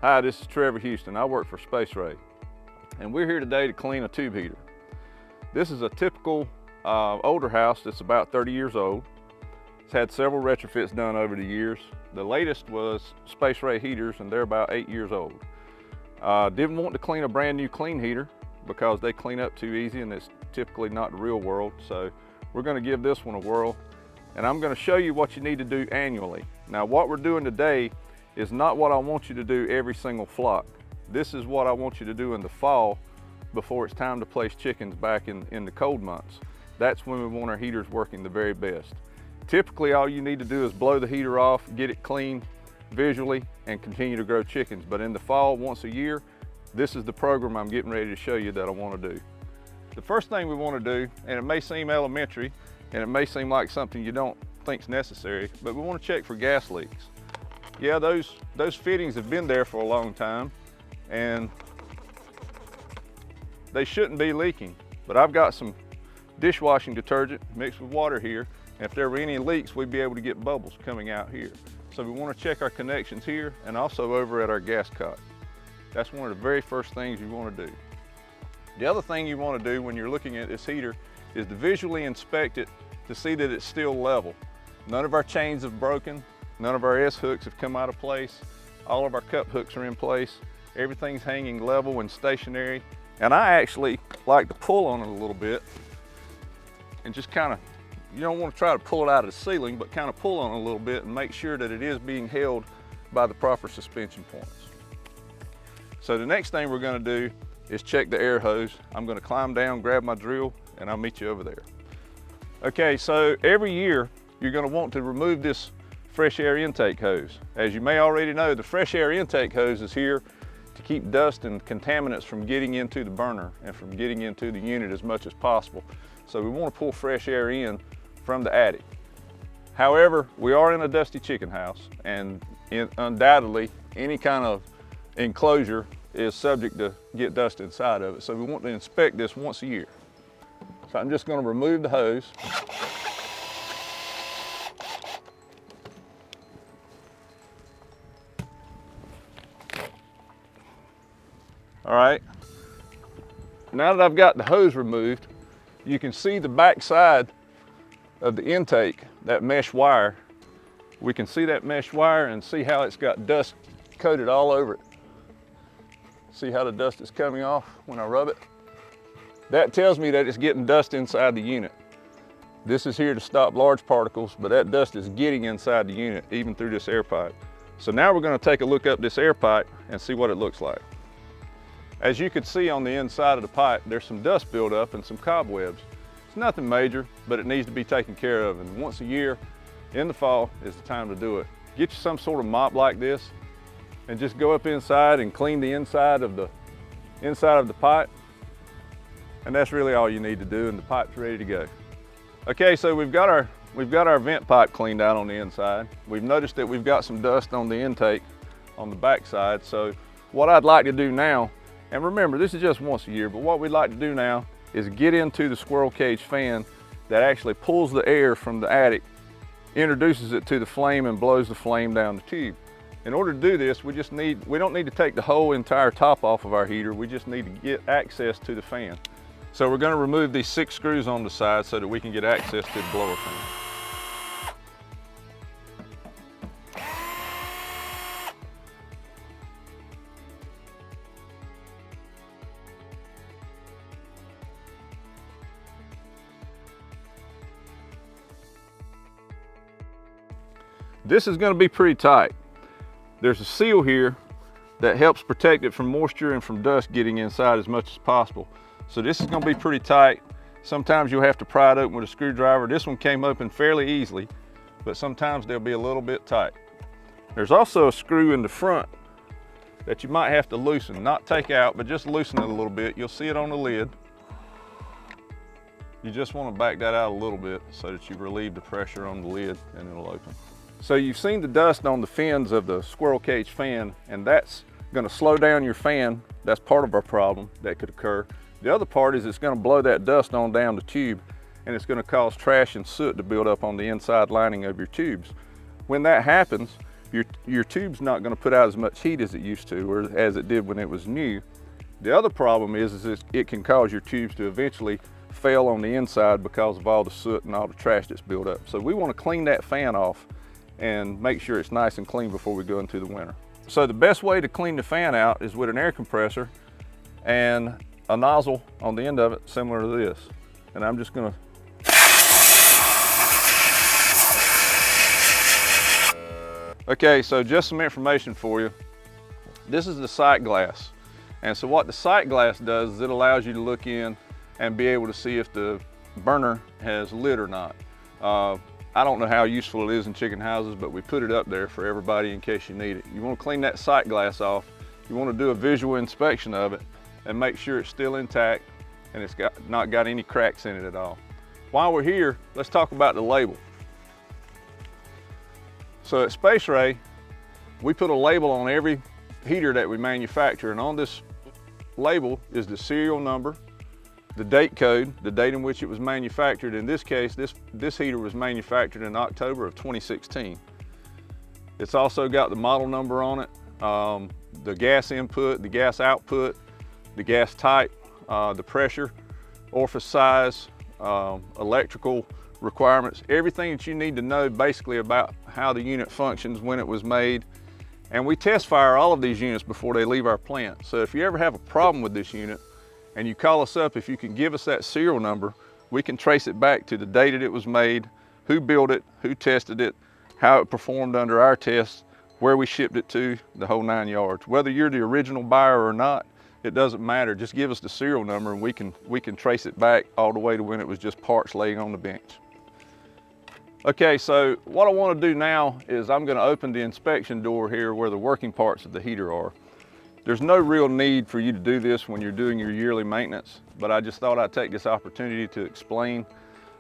Hi, this is Trevor Houston. I work for Space Ray, and we're here today to clean a tube heater. This is a typical older house that's about 30 years old. It's had several retrofits done over the years. The latest was Space Ray heaters, and they're about 8 years old. Didn't want to clean a brand new clean heater because they clean up too easy, and it's typically not the real world. So we're going to give this one a whirl, and I'm going to show you what you need to do annually. Now, what we're doing today is not what I want you to do every single flock. This is what I want you to do in the fall before it's time to place chickens back in the cold months. That's when we want our heaters working the very best. Typically, all you need to do is blow the heater off, get it clean visually, and continue to grow chickens. But in the fall, once a year, this is the program I'm getting ready to show you that I want to do. The first thing we want to do, and it may seem elementary, and it may seem like something you don't think is necessary, but we want to check for gas leaks. Yeah, those fittings have been there for a long time, and they shouldn't be leaking. But I've got some dishwashing detergent mixed with water here, and if there were any leaks, we'd be able to get bubbles coming out here. So we want to check our connections here and also over at our gas cot. That's one of the very first things you want to do. The other thing you want to do when you're looking at this heater is to visually inspect it to see that it's still level. None of our chains have broken. None of our S-hooks have come out of place. All of our cup hooks are in place. Everything's hanging level and stationary. And I actually like to pull on it a little bit and just kind of, you don't want to try to pull it out of the ceiling, but kind of pull on it a little bit and make sure that it is being held by the proper suspension points. So the next thing we're going to do is check the air hose. I'm going to climb down, grab my drill, and I'll meet you over there. Okay, so every year you're going to want to remove this fresh air intake hose. As you may already know, the fresh air intake hose is here to keep dust and contaminants from getting into the burner and from getting into the unit as much as possible. So we want to pull fresh air in from the attic. However, we are in a dusty chicken house, and undoubtedly any kind of enclosure is subject to get dust inside of it. So we want to inspect this once a year. So I'm just going to remove the hose. All right, now that I've got the hose removed, you can see the back side of the intake, that mesh wire. We can see that mesh wire and see how it's got dust coated all over it. See how the dust is coming off when I rub it? That tells me that it's getting dust inside the unit. This is here to stop large particles, but that dust is getting inside the unit, even through this air pipe. So now we're going to take a look up this air pipe and see what it looks like. As you can see on the inside of the pipe, there's some dust buildup and some cobwebs. It's nothing major, but it needs to be taken care of. And once a year, in the fall, is the time to do it. Get you some sort of mop like this and just go up inside and clean the inside of the pipe. And that's really all you need to do, and the pipe's ready to go. Okay, so we've got our vent pipe cleaned out on the inside. We've noticed that we've got some dust on the intake on the back side. So what I'd like to do now, and remember, this is just once a year, but what we'd like to do now is get into the squirrel cage fan that actually pulls the air from the attic, introduces it to the flame, and blows the flame down the tube. In order to do this, we don't need to take the whole entire top off of our heater. We just need to get access to the fan. So we're going to remove these 6 screws on the side so that we can get access to the blower fan. This is going to be pretty tight. There's a seal here that helps protect it from moisture and from dust getting inside as much as possible. So this is going to be pretty tight. Sometimes you'll have to pry it open with a screwdriver. This one came open fairly easily, but sometimes they'll be a little bit tight. There's also a screw in the front that you might have to loosen, not take out, but just loosen it a little bit. You'll see it on the lid. You just want to back that out a little bit so that you relieve the pressure on the lid and it'll open. So you've seen the dust on the fins of the squirrel cage fan, and that's going to slow down your fan. That's part of our problem that could occur. The other part is it's going to blow that dust on down the tube, and it's going to cause trash and soot to build up on the inside lining of your tubes. When that happens, your tube's not going to put out as much heat as it used to, or as it did when it was new. The other problem is it can cause your tubes to eventually fail on the inside because of all the soot and all the trash that's built up. So we want to clean that fan off and make sure it's nice and clean before we go into the winter. So the best way to clean the fan out is with an air compressor and a nozzle on the end of it similar to this. And I'm just going to Okay, so just some information for you. This is the sight glass. And so what the sight glass does is it allows you to look in and be able to see if the burner has lit or not. I don't know how useful it is in chicken houses, but we put it up there for everybody in case you need it. You want to clean that sight glass off. You want to do a visual inspection of it and make sure it's still intact and it's not got any cracks in it at all. While we're here, let's talk about the label. So at Space Ray, we put a label on every heater that we manufacture, and on this label is the serial number, the date code, the date in which it was manufactured. In this case, this heater was manufactured in October of 2016. It's also got the model number on it, the gas input, the gas output, the gas type, the pressure, orifice size, electrical requirements, everything that you need to know basically about how the unit functions, when it was made. And we test fire all of these units before they leave our plant. So if you ever have a problem with this unit and you call us up, if you can give us that serial number, we can trace it back to the date that it was made, who built it, who tested it, how it performed under our tests, where we shipped it to, the whole 9 yards. Whether you're the original buyer or not, it doesn't matter. Just give us the serial number and we can trace it back all the way to when it was just parts laying on the bench. Okay, so what I want to do now is I'm going to open the inspection door here where the working parts of the heater are. There's no real need for you to do this when you're doing your yearly maintenance, but I just thought I'd take this opportunity to explain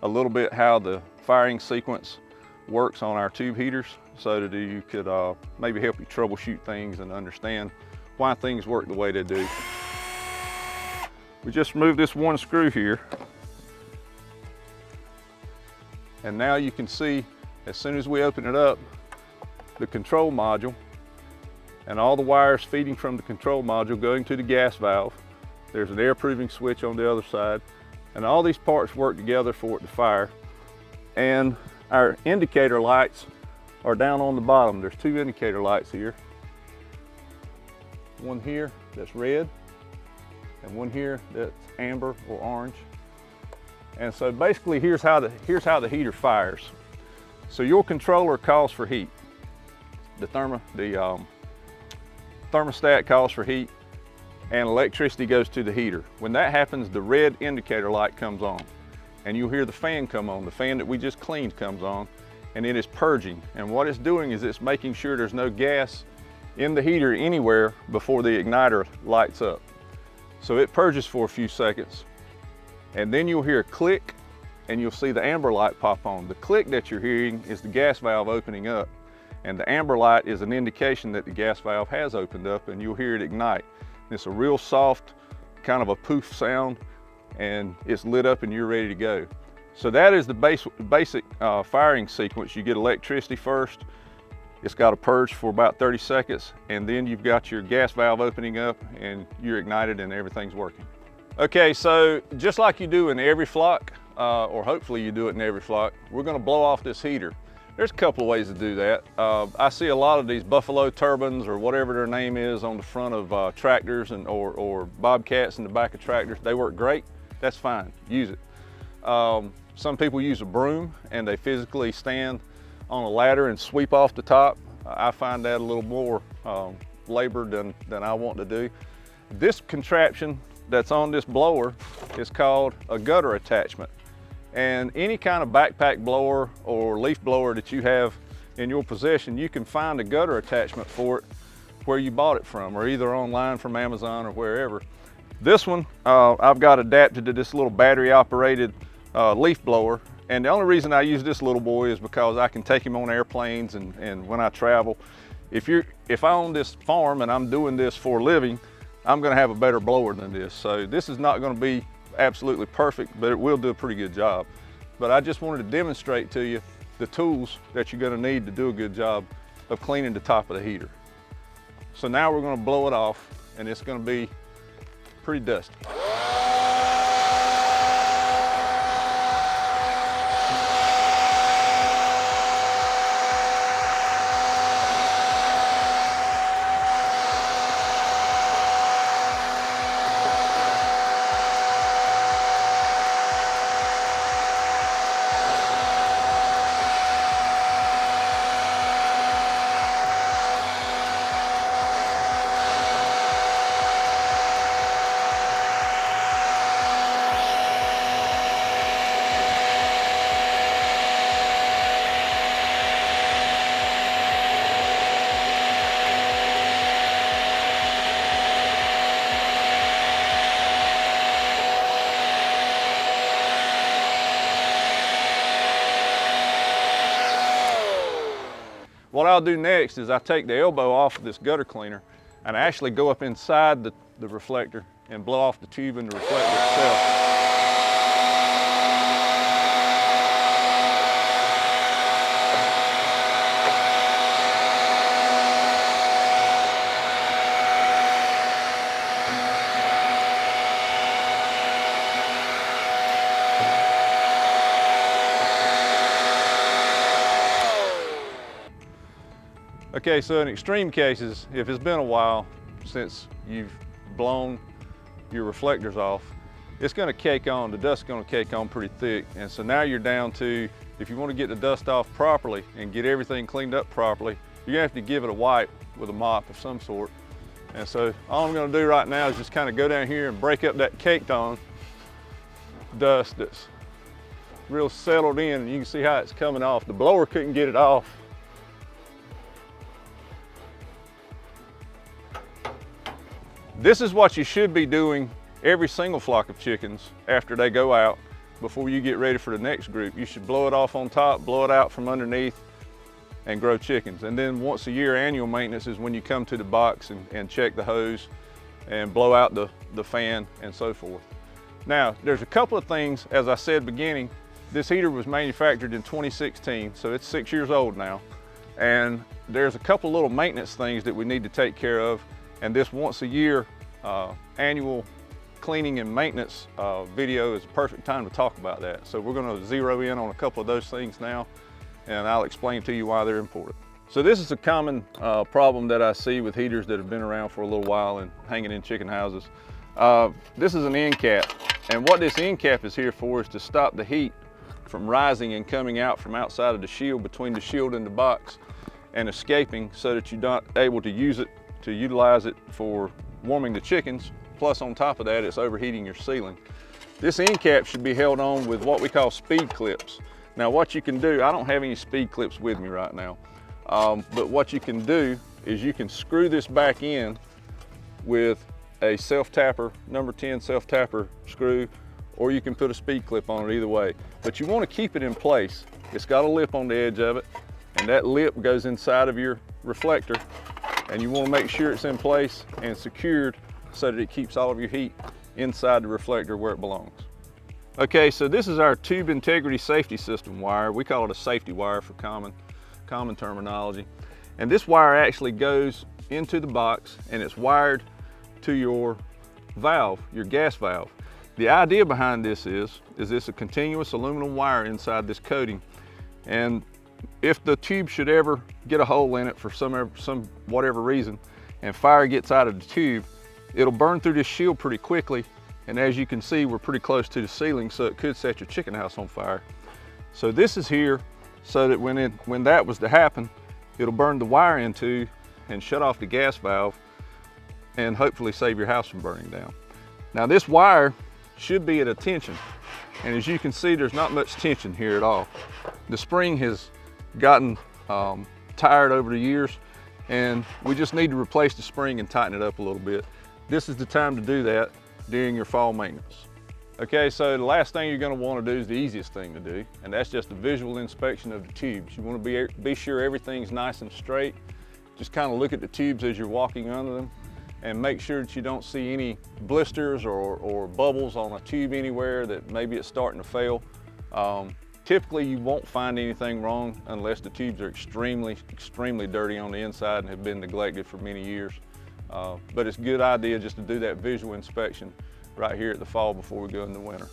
a little bit how the firing sequence works on our tube heaters so that you could maybe help you troubleshoot things and understand why things work the way they do. We just removed this one screw here. And now you can see, as soon as we open it up, the control module and all the wires feeding from the control module going to the gas valve. There's an air proving switch on the other side, and all these parts work together for it to fire. And our indicator lights are down on the bottom. There's 2 indicator lights here. One here that's red, and one here that's amber or orange. And so basically here's how the heater fires. So your controller calls for heat. The thermostat calls for heat and electricity goes to the heater. When that happens, the red indicator light comes on and you'll hear the fan come on. The fan that we just cleaned comes on and it is purging. And what it's doing is it's making sure there's no gas in the heater anywhere before the igniter lights up. So it purges for a few seconds. And then you'll hear a click and you'll see the amber light pop on. The click that you're hearing is the gas valve opening up. And the amber light is an indication that the gas valve has opened up and you'll hear it ignite. It's a real soft, kind of a poof sound, and it's lit up and you're ready to go. So that is the basic firing sequence. You get electricity first. It's got to purge for about 30 seconds. And then you've got your gas valve opening up and you're ignited and everything's working. Okay, so just like you do in every flock, or hopefully you do it in every flock, we're gonna blow off this heater. There's a couple of ways to do that. I see a lot of these Buffalo turbines or whatever their name is on the front of tractors or Bobcats in the back of tractors. They work great, that's fine, use it. Some people use a broom and they physically stand on a ladder and sweep off the top. I find that a little more labor than I want to do. This contraption that's on this blower is called a gutter attachment. And any kind of backpack blower or leaf blower that you have in your possession, you can find a gutter attachment for it where you bought it from, or either online from Amazon or wherever. This one I've got adapted to this little battery operated leaf blower. And the only reason I use this little boy is because I can take him on airplanes and when I travel. If I own this farm and I'm doing this for a living, I'm gonna have a better blower than this. So this is not gonna be absolutely perfect, but it will do a pretty good job. But I just wanted to demonstrate to you the tools that you're gonna need to do a good job of cleaning the top of the heater. So now we're going to blow it off, and it's going to be pretty dusty. What I'll do next is I take the elbow off of this gutter cleaner and I actually go up inside the reflector and blow off the tube and the reflector itself. Okay, so in extreme cases, if it's been a while since you've blown your reflectors off, it's going to cake on, the dust's going to cake on pretty thick. And so now you're down to, if you want to get the dust off properly and get everything cleaned up properly, you're going to have to give it a wipe with a mop of some sort. And so all I'm going to do right now is just kind of go down here and break up that caked on dust that's real settled in, and you can see how it's coming off. The blower couldn't get it off. This is what you should be doing every single flock of chickens after they go out. Before you get ready for the next group, you should blow it off on top, blow it out from underneath, and grow chickens. And then once a year, annual maintenance is when you come to the box and check the hose and blow out the fan and so forth. Now, there's a couple of things, as I said beginning, this heater was manufactured in 2016, so it's 6 years old now. And there's a couple little maintenance things that we need to take care of. And this once a year annual cleaning and maintenance video is a perfect time to talk about that. So we're going to zero in on a couple of those things now, and I'll explain to you why they're important. So this is a common problem that I see with heaters that have been around for a little while and hanging in chicken houses. This is an end cap, and what this end cap is here for is to stop the heat from rising and coming out from outside of the shield, between the shield and the box, and escaping, so that you're not able to utilize it for warming the chickens. Plus, on top of that, it's overheating your ceiling. This end cap should be held on with what we call speed clips. Now, what you can do, I don't have any speed clips with me right now, but what you can do is you can screw this back in with a self-tapper, number 10 self-tapper screw, or you can put a speed clip on it, either way. But you want to keep it in place. It's got a lip on the edge of it, and that lip goes inside of your reflector, and you want to make sure it's in place and secured so that it keeps all of your heat inside the reflector where it belongs. Okay, so this is our tube integrity safety system wire. We call it a safety wire for common terminology. And this wire actually goes into the box, and it's wired to your valve, your gas valve. The idea behind this is this a continuous aluminum wire inside this coating, and if the tube should ever get a hole in it for some whatever reason, and fire gets out of the tube, it'll burn through this shield pretty quickly. And as you can see, we're pretty close to the ceiling, so it could set your chicken house on fire. So this is here so that when that was to happen, it'll burn the wire into and shut off the gas valve and hopefully save your house from burning down. Now, this wire should be at a tension, and as you can see, there's not much tension here at all. The spring has gotten tired over the years, and we just need to replace the spring and tighten it up a little bit. This is the time to do that during your fall maintenance. Okay, so the last thing you're going to want to do is the easiest thing to do, and that's just a visual inspection of the tubes. You want to be sure everything's nice and straight. Just kind of look at the tubes as you're walking under them, and make sure that you don't see any blisters or bubbles on a tube anywhere that maybe it's starting to fail. Typically, you won't find anything wrong unless the tubes are extremely dirty on the inside and have been neglected for many years. But it's a good idea just to do that visual inspection right here at the fall before we go into winter.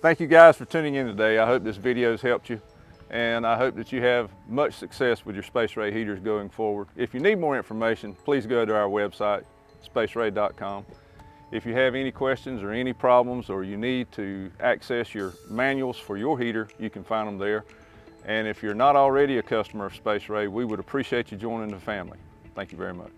Thank you guys for tuning in today. I hope this video has helped you, and I hope that you have much success with your Space Ray heaters going forward. If you need more information, please go to our website, spaceray.com. If you have any questions or any problems, or you need to access your manuals for your heater, you can find them there. And if you're not already a customer of Space Ray, we would appreciate you joining the family. Thank you very much.